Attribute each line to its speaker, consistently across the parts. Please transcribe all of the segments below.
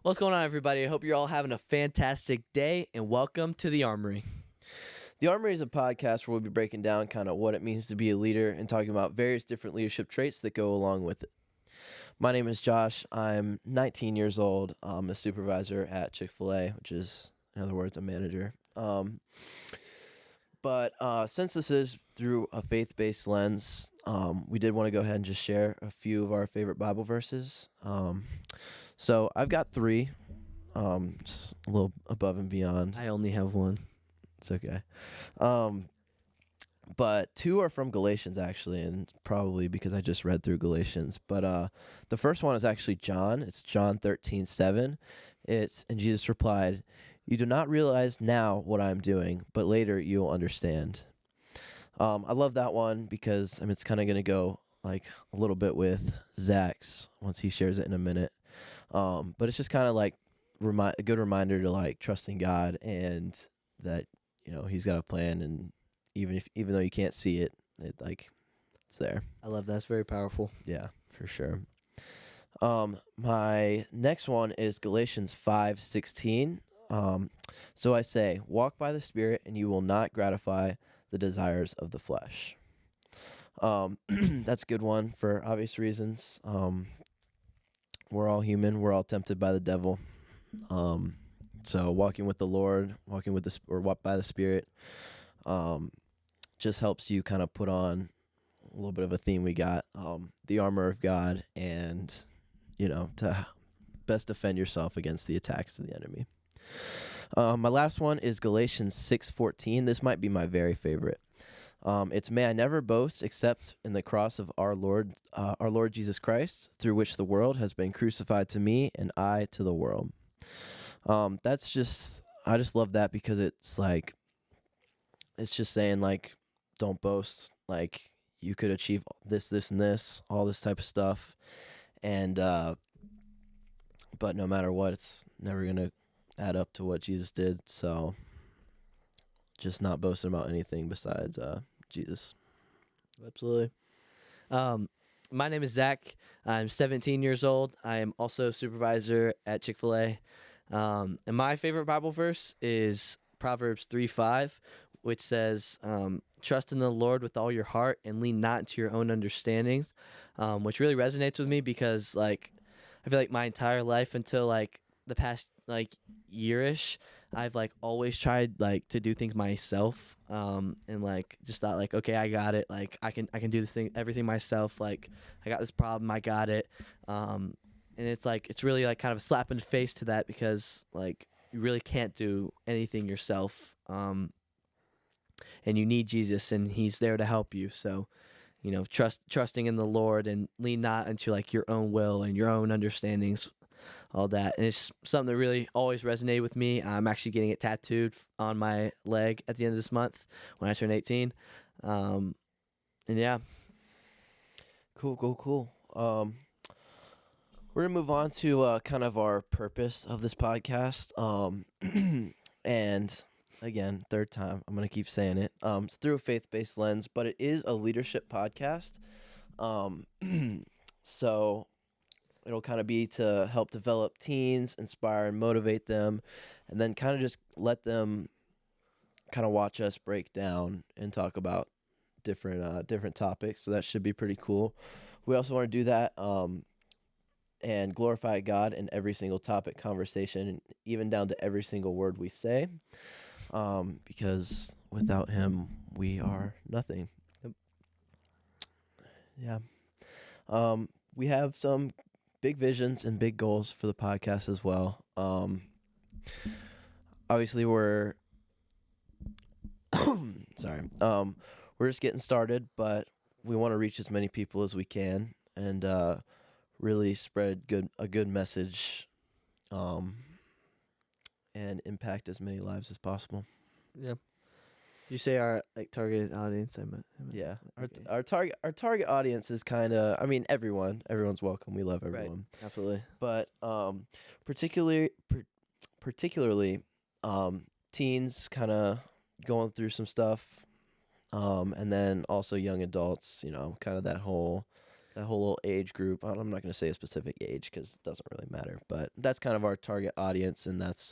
Speaker 1: What's going on, everybody? I hope you're all having a fantastic day, and welcome to the Armory.
Speaker 2: The Armory is a podcast where we'll be breaking down kind of what it means to be a leader and talking about various different leadership traits that go along with it. My name is Josh. I'm 19 years old. I'm a supervisor at Chick-fil-A, which is, in other words, a manager. But since this is through a faith-based lens, we did want to go ahead and just share a few of our favorite Bible verses. So I've got three, just a little above and beyond.
Speaker 1: I only have one.
Speaker 2: It's okay. But two are from Galatians, actually, and probably because I just read through Galatians. But the first one is actually John. It's John 13:7. And Jesus replied, "You do not realize now what I'm doing, but later you'll understand." I love that one because it's kind of going to go like a little bit with Zach's once he shares it in a minute. But it's just kind of like a good reminder to like trust in God and that He's got a plan, and even though you can't see it, it's there.
Speaker 1: I love that. It's very powerful.
Speaker 2: Yeah, for sure. My next one is Galatians 5:16. So I say, walk by the Spirit, and you will not gratify the desires of the flesh. That's a good one for obvious reasons. We're all human. We're all tempted by the devil. So walking with the Lord, walk by the Spirit, just helps you kind of put on a little bit of a theme we got, the armor of God, and to best defend yourself against the attacks of the enemy. My last one is Galatians 6:14. This might be my very favorite. It's, may I never boast except in the cross of our Lord Jesus Christ, through which the world has been crucified to me and I to the world. I just love that because it's just saying like, don't boast, like you could achieve this, and this, all this type of stuff. And, but no matter what, it's never going to add up to what Jesus did. So just not boasting about anything besides, Jesus.
Speaker 1: Absolutely. My name is Zach. I'm 17 years old. I am also a supervisor at Chick-fil-A. And my favorite Bible verse is Proverbs 3:5, which says, trust in the Lord with all your heart and lean not into your own understandings, which really resonates with me because I feel like my entire life until the past yearish, I've always tried to do things myself, and just thought okay, I got it, I can do everything myself, I got this problem, I got it, and it's really kind of a slap in the face to that because you really can't do anything yourself, and you need Jesus and He's there to help you. So trusting in the Lord and lean not into your own will and your own understandings, all that. And it's something that really always resonated with me. I'm actually getting it tattooed on my leg at the end of this month when I turn 18. And yeah.
Speaker 2: Cool. We're going to move on to kind of our purpose of this podcast. And again, third time, I'm going to keep saying it. It's through a faith-based lens, but it is a leadership podcast. So it'll kind of be to help develop teens, inspire and motivate them, and then kind of just let them kind of watch us break down and talk about different topics. So that should be pretty cool. We also want to do that and glorify God in every single topic, conversation, even down to every single word we say, because without Him, we are nothing.
Speaker 1: Yep.
Speaker 2: Yeah. We have some big visions and big goals for the podcast as well. Obviously, we're sorry. We're just getting started, but we want to reach as many people as we can and really spread a good message, and impact as many lives as possible.
Speaker 1: Yeah. You say our targeted audience.
Speaker 2: Yeah.
Speaker 1: Okay.
Speaker 2: Our target audience is kind of, everyone's welcome. We love everyone.
Speaker 1: Right. Absolutely.
Speaker 2: But particularly teens kind of going through some stuff, and then also young adults, kind of that whole that whole little age group. I'm not going to say a specific age because it doesn't really matter, but that's kind of our target audience, and that's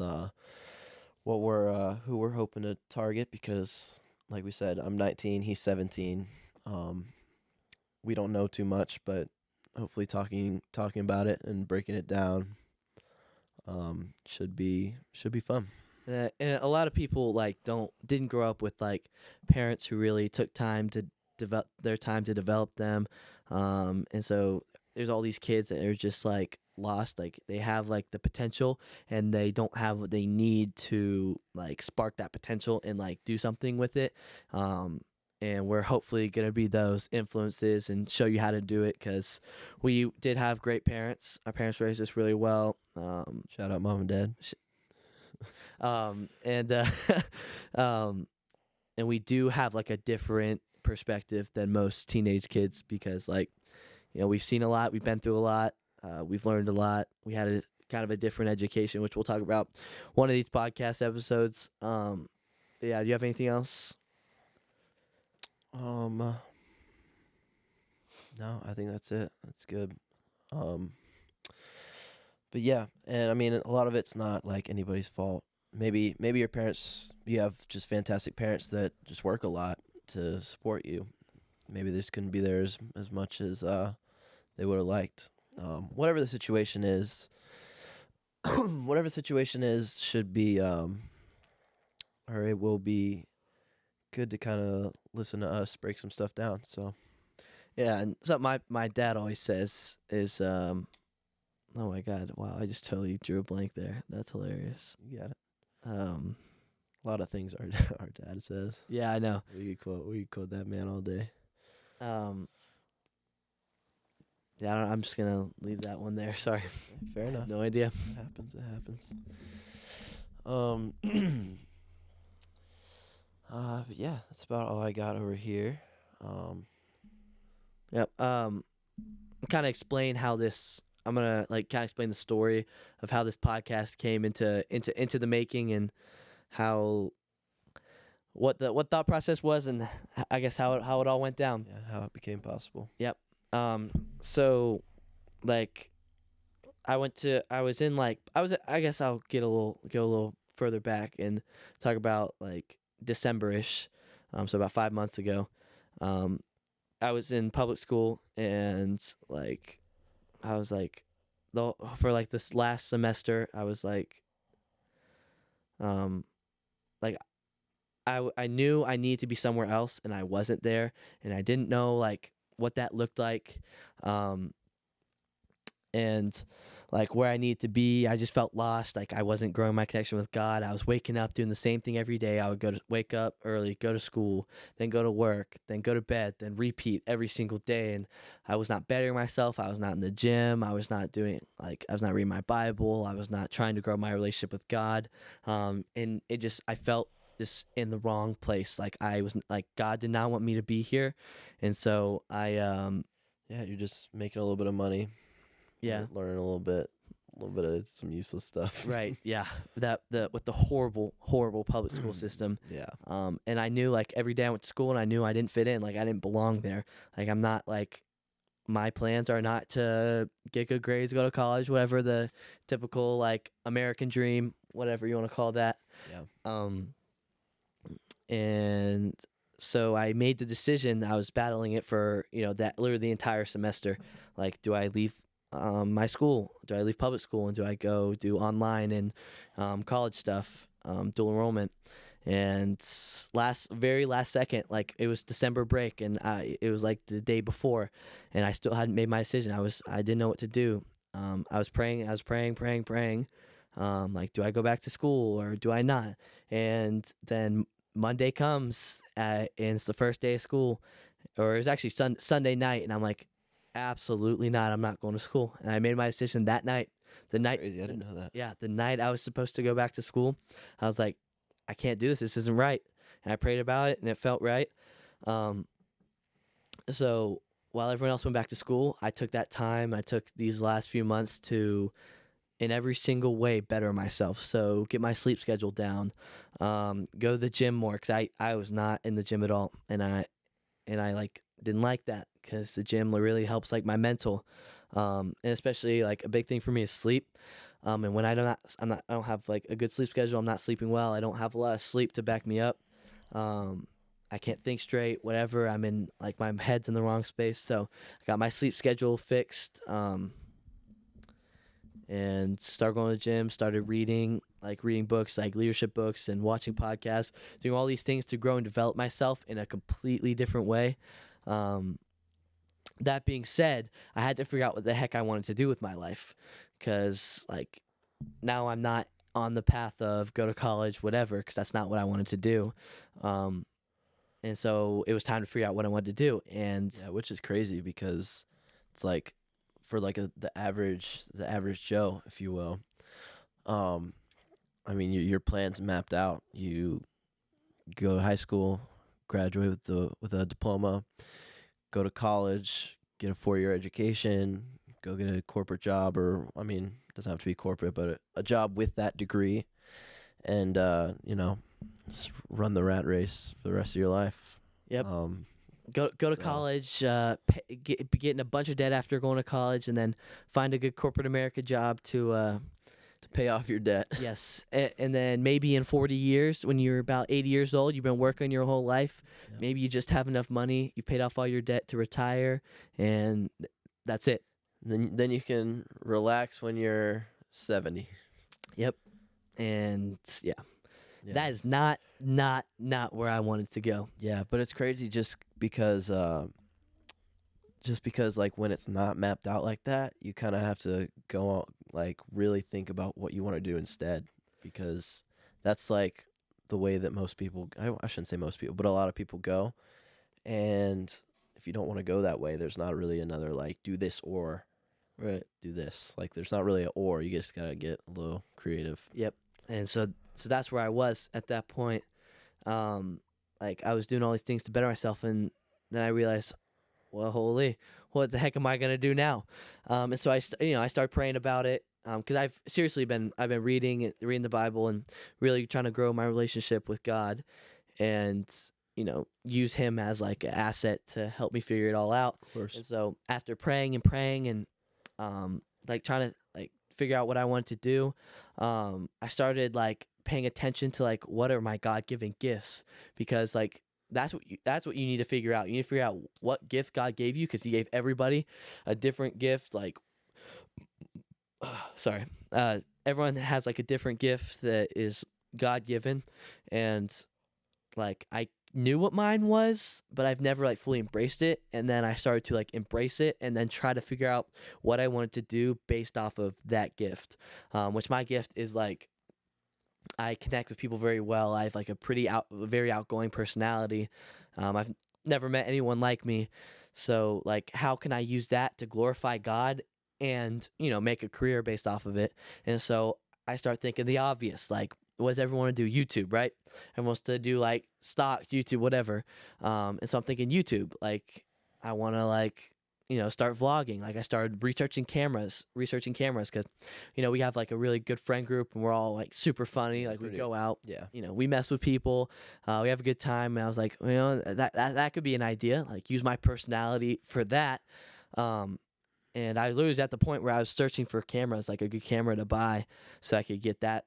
Speaker 2: what we're who we're hoping to target because, like we said, I'm 19, he's 17. We don't know too much, but hopefully talking about it and breaking it down should be fun.
Speaker 1: And a lot of people like didn't grow up with like parents who really took time to develop them, and so there's all these kids that are just like lost. Like they have like the potential and they don't have what they need to like spark that potential and like do something with it. And we're hopefully going to be those influences and show you how to do it because we did have great parents. Our parents raised us really well.
Speaker 2: Shout out mom and dad.
Speaker 1: And we do have like a different perspective than most teenage kids because like, you know, we've seen a lot, we've been through a lot, we've learned a lot. We had a kind of a different education, which we'll talk about one of these podcast episodes. Yeah, do you have anything else?
Speaker 2: No, I think that's it. That's good. But yeah, and I mean, a lot of it's not like anybody's fault. Maybe your parents, you have just fantastic parents that just work a lot to support you. Maybe this couldn't be there as much as they would have liked. Whatever the situation is, should be or it will be good to kind of listen to us break some stuff down. So
Speaker 1: yeah, and something my dad always says is oh my god, wow, I just totally drew a blank there. That's hilarious.
Speaker 2: You got it. A lot of things our dad says.
Speaker 1: Yeah, I know.
Speaker 2: We could quote that man all day.
Speaker 1: Yeah, I'm just gonna leave that one there. Sorry.
Speaker 2: Fair enough.
Speaker 1: No idea.
Speaker 2: It happens. But yeah, that's about all I got over here.
Speaker 1: Yep. Kind of explain how this. I'm gonna like kind of explain the story of how this podcast came into the making and how what thought process was and I guess how it all went down.
Speaker 2: Yeah, how it became possible.
Speaker 1: Yep. So like I guess I'll go a little further back and talk about like December-ish. So about 5 months ago. I was in public school and like I was like for like this last semester I was like I knew I needed to be somewhere else and I wasn't there and I didn't know like what that looked like, and like where I needed to be. I just felt lost. Like I wasn't growing my connection with God. I was waking up doing the same thing every day. I would wake up early, go to school, then go to work, then go to bed, then repeat every single day. And I was not bettering myself. I was not in the gym. I was not reading my Bible. I was not trying to grow my relationship with God. And I felt just in the wrong place. Like I was like, God did not want me to be here. And so yeah,
Speaker 2: you're just making a little bit of money.
Speaker 1: Yeah.
Speaker 2: Learning a little bit of some useless stuff.
Speaker 1: Right. Yeah. With the horrible public school system.
Speaker 2: Yeah.
Speaker 1: And I knew like every day I went to school and I knew I didn't fit in. Like I didn't belong there. Like I'm not like, my plans are not to get good grades, go to college, whatever the typical like American dream, whatever you want to call that.
Speaker 2: Yeah.
Speaker 1: And so I made the decision. I was battling it for, that literally the entire semester. Like, do I leave my school? Do I leave public school and do I go do online and college stuff, dual enrollment? And very last second, like it was December break and it was like the day before and I still hadn't made my decision. I didn't know what to do. I was praying. Like, do I go back to school or do I not? And then Monday comes and it's the first day of school, or it was actually Sunday night. And I'm like, absolutely not. I'm not going to school. And I made my decision that night.
Speaker 2: Crazy. I didn't know that.
Speaker 1: Yeah. The night I was supposed to go back to school, I was like, I can't do this. This isn't right. And I prayed about it and it felt right. So while everyone else went back to school, I took that time. I took these last few months to, in every single way, better myself. So get my sleep schedule down, go to the gym more, because I was not in the gym at all. And I like didn't like that because the gym really helps like my mental, and especially like a big thing for me is sleep. And when I don't have like a good sleep schedule, I'm not sleeping well. I don't have a lot of sleep to back me up. I can't think straight, whatever. I'm in like my head's in the wrong space. So I got my sleep schedule fixed. And started going to the gym, started reading books, like leadership books and watching podcasts, doing all these things to grow and develop myself in a completely different way. That being said, I had to figure out what the heck I wanted to do with my life, because like now I'm not on the path of go to college, whatever, because that's not what I wanted to do. And so it was time to figure out what I wanted to do. And
Speaker 2: Yeah, which is crazy because it's like for like the average Joe, if you will. I mean, your plan's mapped out. You go to high school, graduate with a diploma, go to college, get a 4-year education, go get a corporate job, or I mean, it doesn't have to be corporate, but a job with that degree, and just run the rat race for the rest of your life.
Speaker 1: Yep. Go to college, get in a bunch of debt after going to college, and then find a good corporate America job to
Speaker 2: pay off your debt.
Speaker 1: Yes, and then maybe in 40 years, when you're about 80 years old, you've been working your whole life. Yep. Maybe you just have enough money, you've paid off all your debt to retire, and that's it.
Speaker 2: Then you can relax when you're 70.
Speaker 1: Yep, and yeah. That is not where I wanted to go.
Speaker 2: Yeah, but it's crazy just because like when it's not mapped out like that, you kind of have to go out, like really think about what you want to do instead, because that's like the way that most people, I shouldn't say most people, but a lot of people go. And if you don't want to go that way, there's not really another like do this or do this. Like there's not really an or, you just got to get a little creative.
Speaker 1: Yep. And so that's where I was at that point. Like I was doing all these things to better myself, and then I realized, well, holy, what the heck am I gonna do now? And so I started praying about it, because I've been reading the Bible and really trying to grow my relationship with God, and use Him as like an asset to help me figure it all out.
Speaker 2: Of course.
Speaker 1: And so after praying and like trying to like figure out what I wanted to do, I started like paying attention to like what are my God-given gifts, because like that's what you need to figure out. You need to figure out what gift God gave you, because He gave everybody a different gift. Like, everyone has like a different gift that is God-given, and like I knew what mine was, but I've never like fully embraced it. And then I started to like embrace it and then try to figure out what I wanted to do based off of that gift, which my gift is like I connect with people very well. I have like a very outgoing personality. I've never met anyone like me. So like, how can I use that to glorify God and, make a career based off of it? And so I start thinking the obvious, like, what does everyone want to do? YouTube, right? Everyone wants to do like stocks, YouTube, whatever. And so I'm thinking YouTube, like I want to like, start vlogging. Like I started researching cameras because, we have like a really good friend group and we're all like super funny. Like we go out, we mess with people, we have a good time. And I was like, that could be an idea, like use my personality for that. And I literally was at the point where I was searching for cameras, like a good camera to buy so I could get that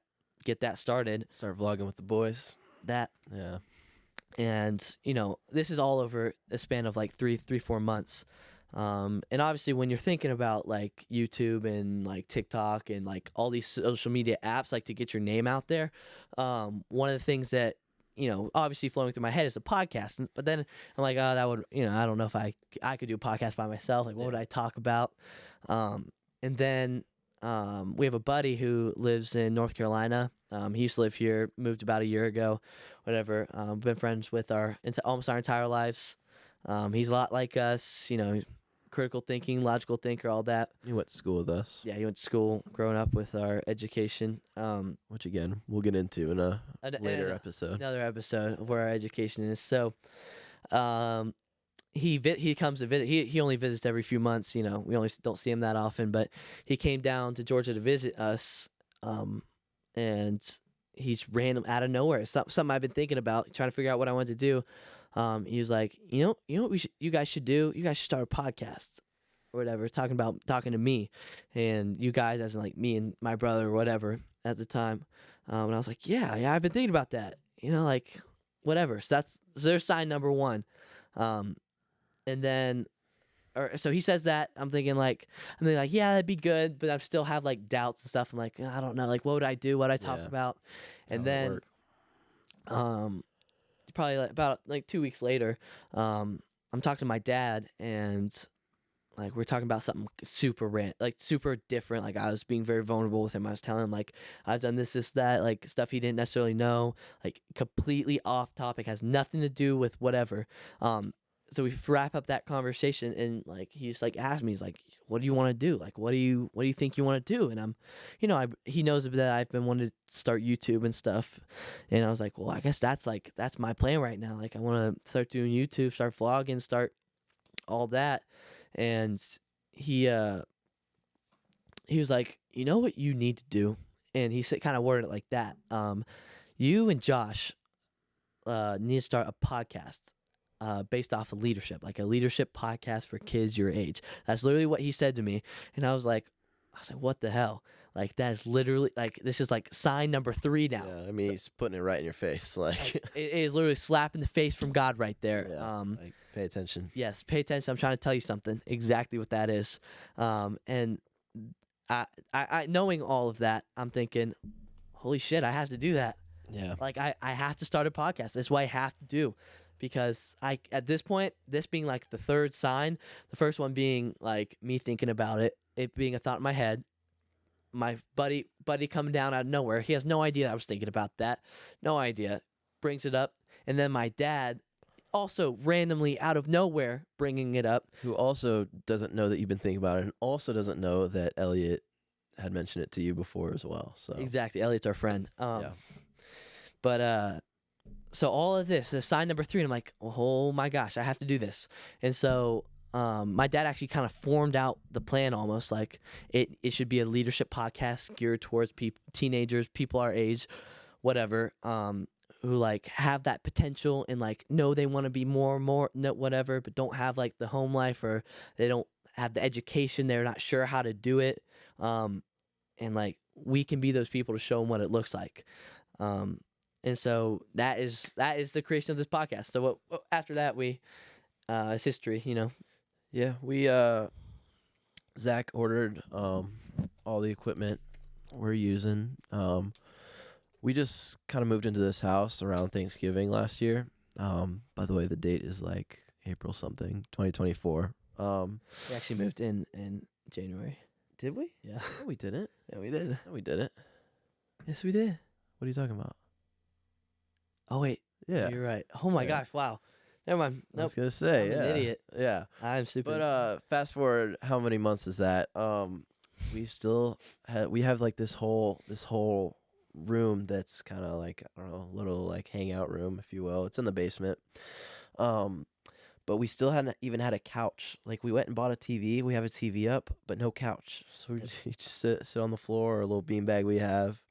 Speaker 1: started.
Speaker 2: Start vlogging with the boys. Yeah.
Speaker 1: And, this is all over a span of like 3-4 months. And obviously when you're thinking about like YouTube and like TikTok and like all these social media apps, like to get your name out there, one of the things that, obviously flowing through my head is a podcast. But then I'm like, oh, that would, I don't know if I could do a podcast by myself. Like, what would I talk about? And then we have a buddy who lives in North Carolina. He used to live here, moved about a year ago, whatever. Been friends with almost our entire lives. He's a lot like us, critical thinking, logical thinker, all that.
Speaker 2: He went to school with us.
Speaker 1: Yeah, he went to school growing up with our education.
Speaker 2: Which again, we'll get into in a later episode.
Speaker 1: Another episode of where our education is. So, he comes to visit. He only visits every few months. We only don't see him that often. But he came down to Georgia to visit us, and he's random out of nowhere. Something I've been thinking about, trying to figure out what I wanted to do. He was like, you know what you guys should do? You guys should start a podcast or whatever, talking to me and you guys, as in like me and my brother or whatever at the time. And I was like, yeah, I've been thinking about that, like whatever. So there's sign number one. And then, so he says that, I'm thinking like, yeah, that'd be good. But I still have like doubts and stuff. I'm like, I don't know. Like, what would I do? What would I talk about? And then, probably about 2 weeks later, I'm talking to my dad, and like we're talking about something super different. Like I was being very vulnerable with him. I was telling him like I've done this, that, like stuff he didn't necessarily know, like completely off topic, has nothing to do with whatever. So we wrap up that conversation, and like he's like asked me, he's like, "What do you want to do? Like, what do you think you want to do?" And I'm, he knows that I've been wanting to start YouTube and stuff, and I was like, "Well, I guess that's my plan right now. Like, I want to start doing YouTube, start vlogging, start all that." And he was like, "You know what you need to do?" And he said, kind of worded it like that. You and Josh need to start a podcast. Based off of leadership, like a leadership podcast for kids your age. That's literally what he said to me. And I was like, what the hell? Like, that is literally, like, this is like sign number 3 now.
Speaker 2: Yeah, I mean, he's putting it right in your face. Like
Speaker 1: it is literally slapping the face from God right there.
Speaker 2: Yeah, like, pay attention.
Speaker 1: Yes, pay attention. I'm trying to tell you something. Exactly what that is. And I knowing all of that, I'm thinking, holy shit, I have to do that.
Speaker 2: Yeah.
Speaker 1: Like, I have to start a podcast. That's what I have to do. Because at this point, this being like the third sign, the first one being like me thinking about it being a thought in my head, my buddy coming down out of nowhere. He has no idea I was thinking about that. No idea. Brings it up. And then my dad also randomly out of nowhere bringing it up.
Speaker 2: Who also doesn't know that you've been thinking about it, and also doesn't know that Elliot had mentioned it to you before as well. So
Speaker 1: Exactly. Elliot's our friend.
Speaker 2: Yeah.
Speaker 1: But so all of this is sign number 3, and I'm like, oh my gosh, I have to do this. And so my dad actually kind of formed out the plan, almost like it should be a leadership podcast geared towards teenagers, people our age, whatever, who like have that potential and like know they want to be more, whatever, but don't have like the home life, or they don't have the education, they're not sure how to do it. And like we can be those people to show them what it looks like. And so that is the creation of this podcast. So after that, it's history,
Speaker 2: Yeah, we Zach ordered all the equipment we're using. We just kind of moved into this house around Thanksgiving last year. By the way, the date is like April something, 2024.
Speaker 1: We actually moved in January.
Speaker 2: Did we?
Speaker 1: Yeah.
Speaker 2: No, we didn't.
Speaker 1: Yeah, we did.
Speaker 2: No, we didn't.
Speaker 1: Yes, we did.
Speaker 2: What are you talking about?
Speaker 1: Oh, wait.
Speaker 2: Yeah.
Speaker 1: You're right. Oh, my
Speaker 2: Yeah.
Speaker 1: gosh. Wow. Never mind.
Speaker 2: I was
Speaker 1: Nope.
Speaker 2: gonna say,
Speaker 1: I'm
Speaker 2: yeah,
Speaker 1: an idiot.
Speaker 2: Yeah.
Speaker 1: I'm stupid.
Speaker 2: But fast forward, how many months is that? We still have like this whole room that's kind of like, I don't know, a little like hangout room, if you will. It's in the basement. But we still hadn't even had a couch. Like, we went and bought a TV. We have a TV up, but no couch. So we just sit on the floor, or a little beanbag we have,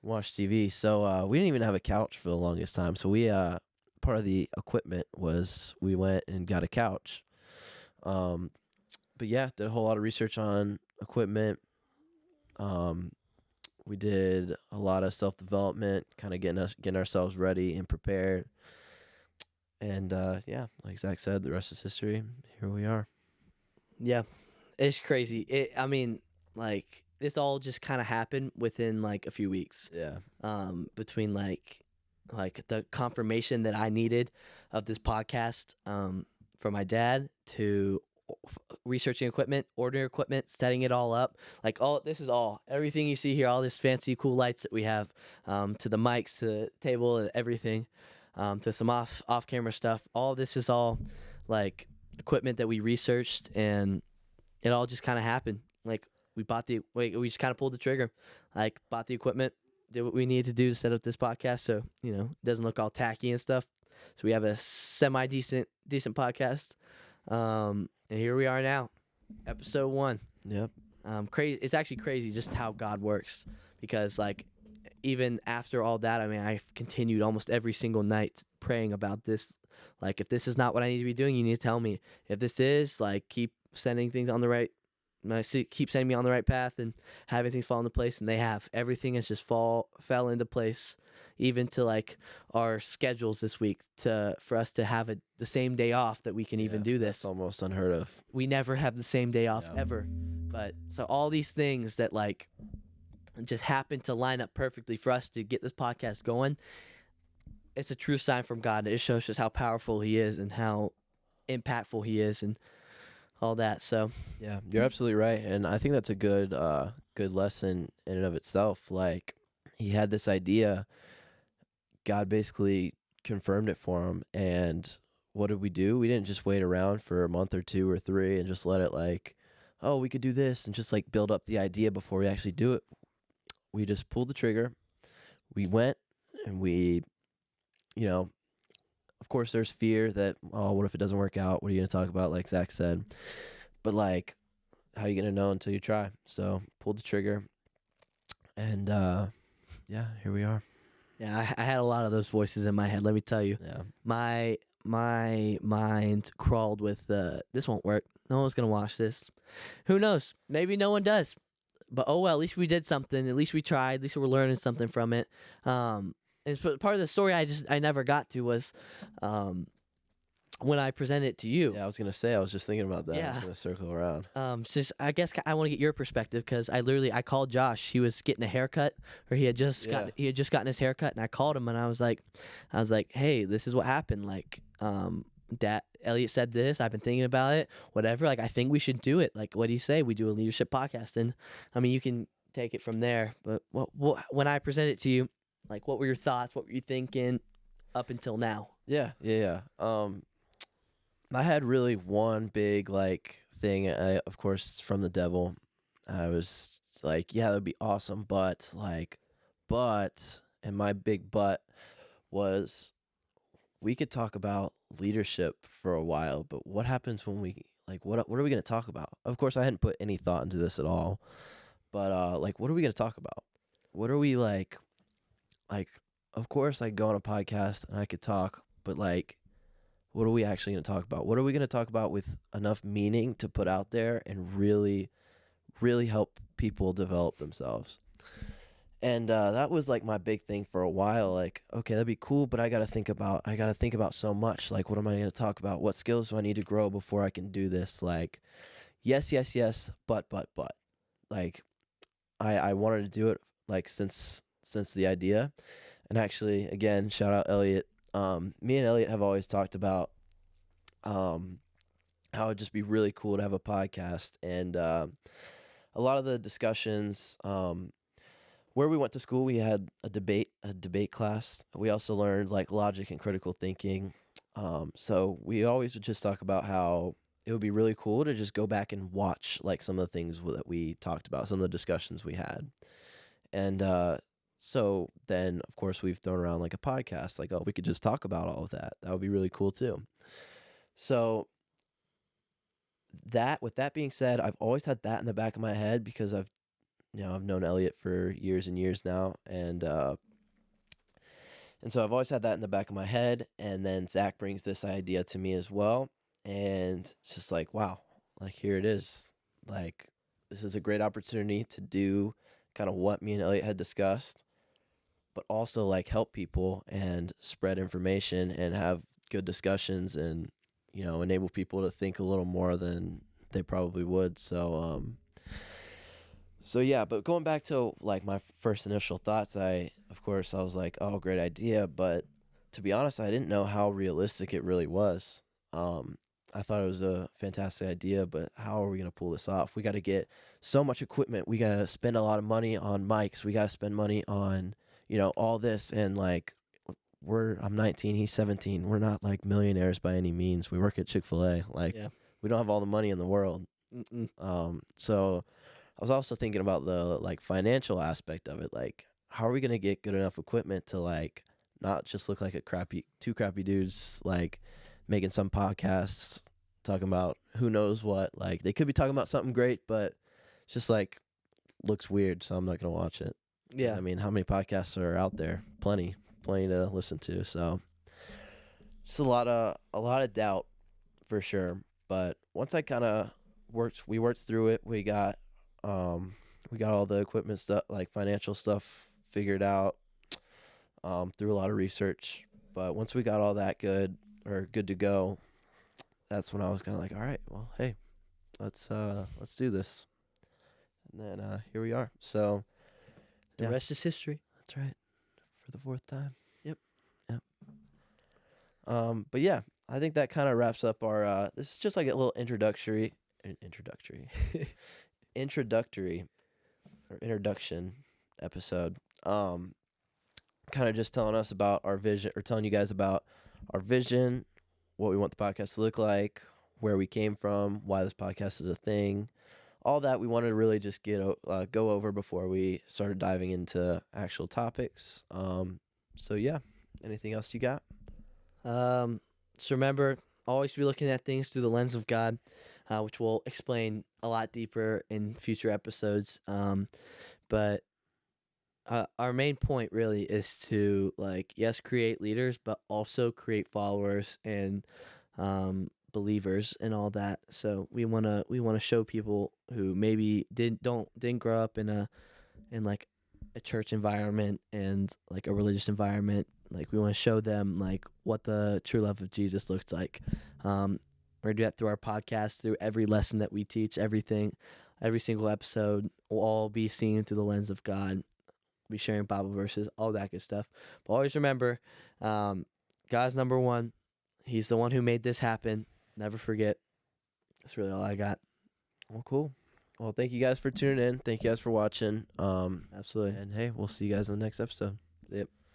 Speaker 2: watch TV. So we didn't even have a couch for the longest time. So we part of the equipment was we went and got a couch. But yeah, did a whole lot of research on equipment. We did a lot of self-development, kind of getting ourselves ready and prepared. And yeah, like Zach said, the rest is history. Here we are.
Speaker 1: Yeah, it's crazy. I mean, like, this all just kind of happened within like a few weeks.
Speaker 2: Yeah.
Speaker 1: Between like the confirmation that I needed of this podcast, from my dad, to researching equipment, ordering equipment, setting it all up. Like, everything you see here, all this fancy cool lights that we have, to the mics, to the table, everything. To some off camera stuff. All this is all like equipment that we researched, and it all just kind of happened. Like, we just kind of pulled the trigger, like bought the equipment, did what we needed to do to set up this podcast, so it doesn't look all tacky and stuff. So we have a semi decent podcast, and here we are now, episode 1.
Speaker 2: Yep.
Speaker 1: Crazy. It's actually crazy just how God works, because like, even after all that, I mean, I've continued almost every single night praying about this. Like, if this is not what I need to be doing, you need to tell me. If this is, like, keep sending things on the right, keep sending me on the right path and having things fall into place. And they have. Everything has just fell into place, even to, like, our schedules this week for us to have the same day off that we can even do this.
Speaker 2: That's almost unheard of.
Speaker 1: We never have the same day off ever. But so all these things that, like, just happen to line up perfectly for us to get this podcast going, it's a true sign from God. It shows us how powerful he is and how impactful he is and all that. So
Speaker 2: yeah, you're absolutely right. And I think that's a good lesson in and of itself. Like, he had this idea, God basically confirmed it for him. And what did we do? We didn't just wait around for a month or 2 or 3 and just let it, like, oh, we could do this, and just, like, build up the idea before we actually do it. We just pulled the trigger. We went, and we, of course there's fear that, oh, what if it doesn't work out? What are you going to talk about, like Zach said? But, like, how are you going to know until you try? So pulled the trigger, and here we are.
Speaker 1: Yeah, I had a lot of those voices in my head, let me tell you.
Speaker 2: Yeah.
Speaker 1: My mind crawled with, this won't work. No one's going to watch this. Who knows? Maybe no one does. But, oh, well, at least we did something. At least we tried. At least we're learning something from it. And part of the story I never got to was when I presented it to you.
Speaker 2: Yeah, I was going to say, I was just thinking about that.
Speaker 1: Yeah.
Speaker 2: I was going to circle around.
Speaker 1: I guess I want to get your perspective, because I called Josh. He was getting a haircut, or he had just gotten his haircut, and I called him, and I was like, hey, this is what happened. Like, Elliot said this. I've been thinking about it. Whatever. Like, I think we should do it. Like, what do you say? We do a leadership podcast, and I mean, you can take it from there. But when I presented it to you, like, what were your thoughts? What were you thinking up until now?
Speaker 2: Yeah. I had really one big, like, thing. Of course, it's from the devil. I was like, yeah, that'd be awesome, but, and my big but was, we could talk about leadership for a while, but what happens when we, like, what are we going to talk about? Of course, I hadn't put any thought into this at all, but like, what are we going to talk about? What are we like, of course I go on a podcast and I could talk, but, like, what are we actually going to talk about? What are we going to talk about with enough meaning to put out there and really, really help people develop themselves? And that was, like, my big thing for a while. Like, okay, that'd be cool, but I got to think about so much. Like, what am I going to talk about? What skills do I need to grow before I can do this? Like, yes, but. Like, I wanted to do it, like, since the idea. And actually, again, shout out Elliot. Me and Elliot have always talked about how it'd just be really cool to have a podcast. And a lot of the discussions, where we went to school, we had a debate class. We also learned, like, logic and critical thinking. So we always would just talk about how it would be really cool to just go back and watch, like, some of the things that we talked about, some of the discussions we had. And so then, of course, we've thrown around, like, a podcast, like, oh, we could just talk about all of that. That would be really cool too. So with that being said, I've always had that in the back of my head, because I've known Elliot for years and years now, and so I've always had that in the back of my head. And then Zach brings this idea to me as well, and it's just like, wow, like, here it is. Like, this is a great opportunity to do kind of what me and Elliot had discussed, but also, like, help people and spread information and have good discussions and, enable people to think a little more than they probably would. So yeah, but going back to, like, my first initial thoughts, I was like, oh, great idea. But to be honest, I didn't know how realistic it really was. I thought it was a fantastic idea, but how are we going to pull this off? We got to get so much equipment. We got to spend a lot of money on mics. We got to spend money on, all this. And, like, I'm 19, he's 17. We're not, like, millionaires by any means. We work at Chick-fil-A. Like, we don't have all the money in the world. So I was also thinking about the, like, financial aspect of it. Like, how are we going to get good enough equipment to, like, not just look like two crappy dudes, like, making some podcasts talking about who knows what. Like, they could be talking about something great, but it's just, like, looks weird, so I'm not going to watch it.
Speaker 1: Yeah.
Speaker 2: I mean, how many podcasts are out there? Plenty to listen to. So just a lot of doubt for sure. But once I kind of we worked through it. We got all the equipment stuff, like financial stuff, figured out through a lot of research. But once we got all that good to go, that's when I was kind of like, all right, well, hey, let's do this. And then here we are. So
Speaker 1: The rest is history.
Speaker 2: that's right. For the fourth time.
Speaker 1: Yep.
Speaker 2: But yeah, I think that kind of wraps up our this is just like a little introduction episode. Kind of just telling us about our vision, or telling you guys about our vision, what we want the podcast to look like, where we came from, why this podcast is a thing. All that we wanted to really just go over before we started diving into actual topics. So yeah, anything else you got?
Speaker 1: So remember, always be looking at things through the lens of God, which we'll explain a lot deeper in future episodes. But our main point really is to, like, yes, create leaders, but also create followers and believers and all that. So we wanna show people who maybe didn't grow up in like a church environment and like a religious environment. Like, we want to show them like what the true love of Jesus looks like. We're gonna do that through our podcast, through every lesson that we teach, every single episode will all be seen through the lens of God. Be sharing Bible verses, all that good stuff. But always remember, God's number one. He's the one who made this happen. Never forget. That's really all I got.
Speaker 2: Well, cool. Well, thank you guys for tuning in. Thank you guys for watching.
Speaker 1: Absolutely.
Speaker 2: And hey, we'll see you guys in the next episode.
Speaker 1: Yep.